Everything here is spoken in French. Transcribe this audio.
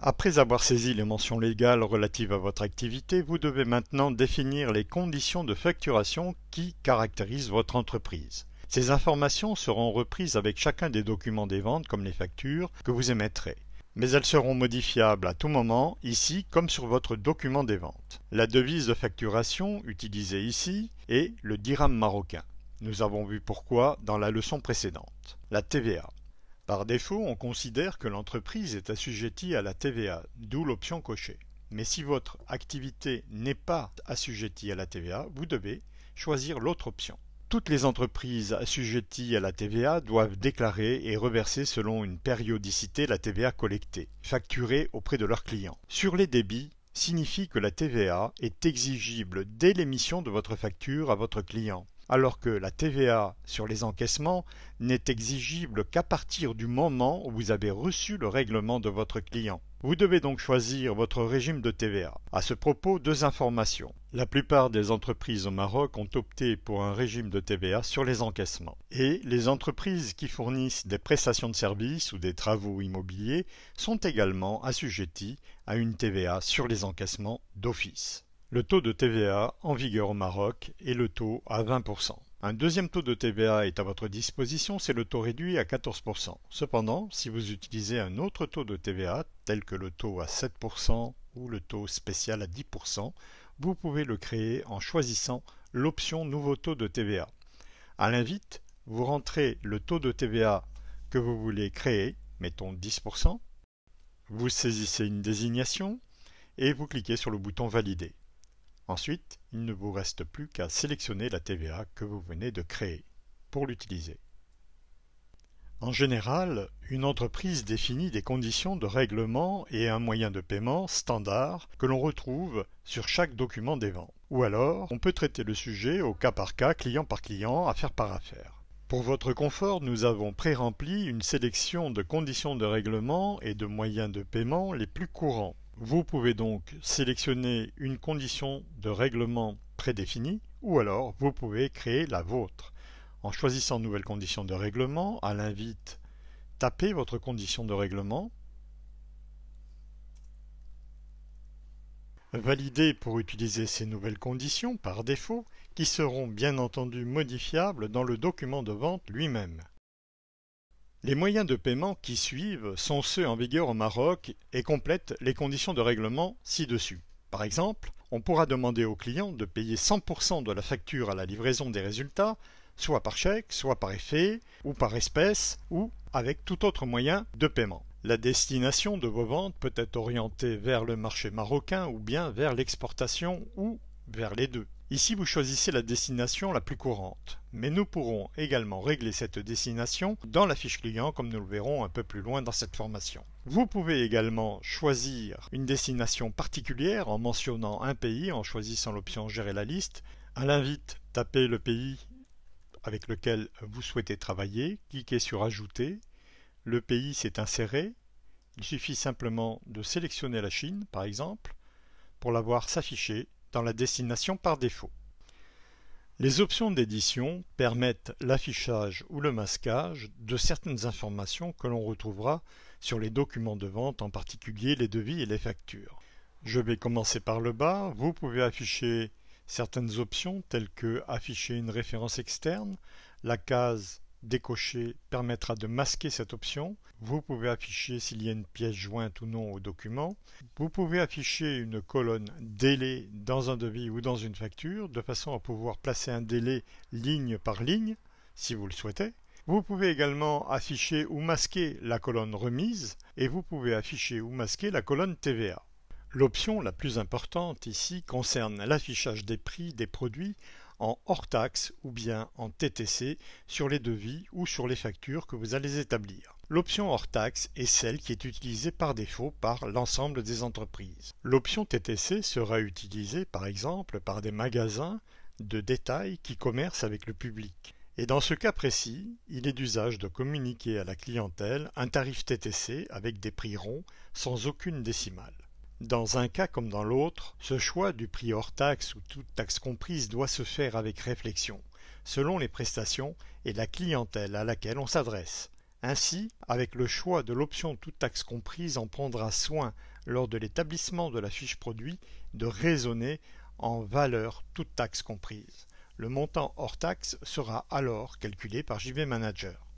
Après avoir saisi les mentions légales relatives à votre activité, vous devez maintenant définir les conditions de facturation qui caractérisent votre entreprise. Ces informations seront reprises avec chacun des documents des ventes comme les factures que vous émettrez. Mais elles seront modifiables à tout moment, ici comme sur votre document des ventes. La devise de facturation utilisée ici est le dirham marocain. Nous avons vu pourquoi dans la leçon précédente. La TVA. Par défaut, on considère que l'entreprise est assujettie à la TVA, d'où l'option cochée. Mais si votre activité n'est pas assujettie à la TVA, vous devez choisir l'autre option. Toutes les entreprises assujetties à la TVA doivent déclarer et reverser selon une périodicité la TVA collectée, facturée auprès de leurs clients. Sur les débits, signifie que la TVA est exigible dès l'émission de votre facture à votre client, alors que la TVA sur les encaissements n'est exigible qu'à partir du moment où vous avez reçu le règlement de votre client. Vous devez donc choisir votre régime de TVA. À ce propos, deux informations. La plupart des entreprises au Maroc ont opté pour un régime de TVA sur les encaissements. Et les entreprises qui fournissent des prestations de services ou des travaux immobiliers sont également assujetties à une TVA sur les encaissements d'office. Le taux de TVA en vigueur au Maroc est le taux à 20%. Un deuxième taux de TVA est à votre disposition, c'est le taux réduit à 14%. Cependant, si vous utilisez un autre taux de TVA, tel que le taux à 7% ou le taux spécial à 10%, vous pouvez le créer en choisissant l'option Nouveau taux de TVA. À l'invite, vous rentrez le taux de TVA que vous voulez créer, mettons 10%, vous saisissez une désignation et vous cliquez sur le bouton Valider. Ensuite, il ne vous reste plus qu'à sélectionner la TVA que vous venez de créer pour l'utiliser. En général, une entreprise définit des conditions de règlement et un moyen de paiement standard que l'on retrouve sur chaque document des ventes. Ou alors, on peut traiter le sujet au cas par cas, client par client, affaire par affaire. Pour votre confort, nous avons pré-rempli une sélection de conditions de règlement et de moyens de paiement les plus courants. Vous pouvez donc sélectionner une condition de règlement prédéfinie ou alors vous pouvez créer la vôtre. En choisissant Nouvelle condition de règlement, à l'invite, tapez votre condition de règlement, validez pour utiliser ces nouvelles conditions par défaut qui seront bien entendu modifiables dans le document de vente lui-même. Les moyens de paiement qui suivent sont ceux en vigueur au Maroc et complètent les conditions de règlement ci-dessus. Par exemple, on pourra demander au client de payer 100% de la facture à la livraison des résultats, soit par chèque, soit par effet, ou par espèce, ou avec tout autre moyen de paiement. La destination de vos ventes peut être orientée vers le marché marocain ou bien vers l'exportation ou vers les deux. Ici, vous choisissez la destination la plus courante, mais nous pourrons également régler cette destination dans la fiche client comme nous le verrons un peu plus loin dans cette formation. Vous pouvez également choisir une destination particulière en mentionnant un pays en choisissant l'option Gérer la liste. À l'invite, tapez le pays avec lequel vous souhaitez travailler, cliquez sur Ajouter, le pays s'est inséré, il suffit simplement de sélectionner la Chine par exemple pour la voir s'afficher dans la destination par défaut. Les options d'édition permettent l'affichage ou le masquage de certaines informations que l'on retrouvera sur les documents de vente, en particulier les devis et les factures. Je vais commencer par le bas. Vous pouvez afficher certaines options telles que afficher une référence externe. La case décochée permettra de masquer cette option. Vous pouvez afficher s'il y a une pièce jointe ou non au document. Vous pouvez afficher une colonne délai dans un devis ou dans une facture de façon à pouvoir placer un délai ligne par ligne si vous le souhaitez. Vous pouvez également afficher ou masquer la colonne remise et vous pouvez afficher ou masquer la colonne TVA. L'option la plus importante ici concerne l'affichage des prix des produits en hors taxe ou bien en TTC sur les devis ou sur les factures que vous allez établir. L'option hors taxe est celle qui est utilisée par défaut par l'ensemble des entreprises. L'option TTC sera utilisée par exemple par des magasins de détail qui commercent avec le public. Et dans ce cas précis, il est d'usage de communiquer à la clientèle un tarif TTC avec des prix ronds sans aucune décimale. Dans un cas comme dans l'autre, ce choix du prix hors taxe ou toute taxe comprise doit se faire avec réflexion, selon les prestations et la clientèle à laquelle on s'adresse. Ainsi, avec le choix de l'option toute taxe comprise, on prendra soin, lors de l'établissement de la fiche produit, de raisonner en valeur toute taxe comprise. Le montant hors taxe sera alors calculé par JV Manager.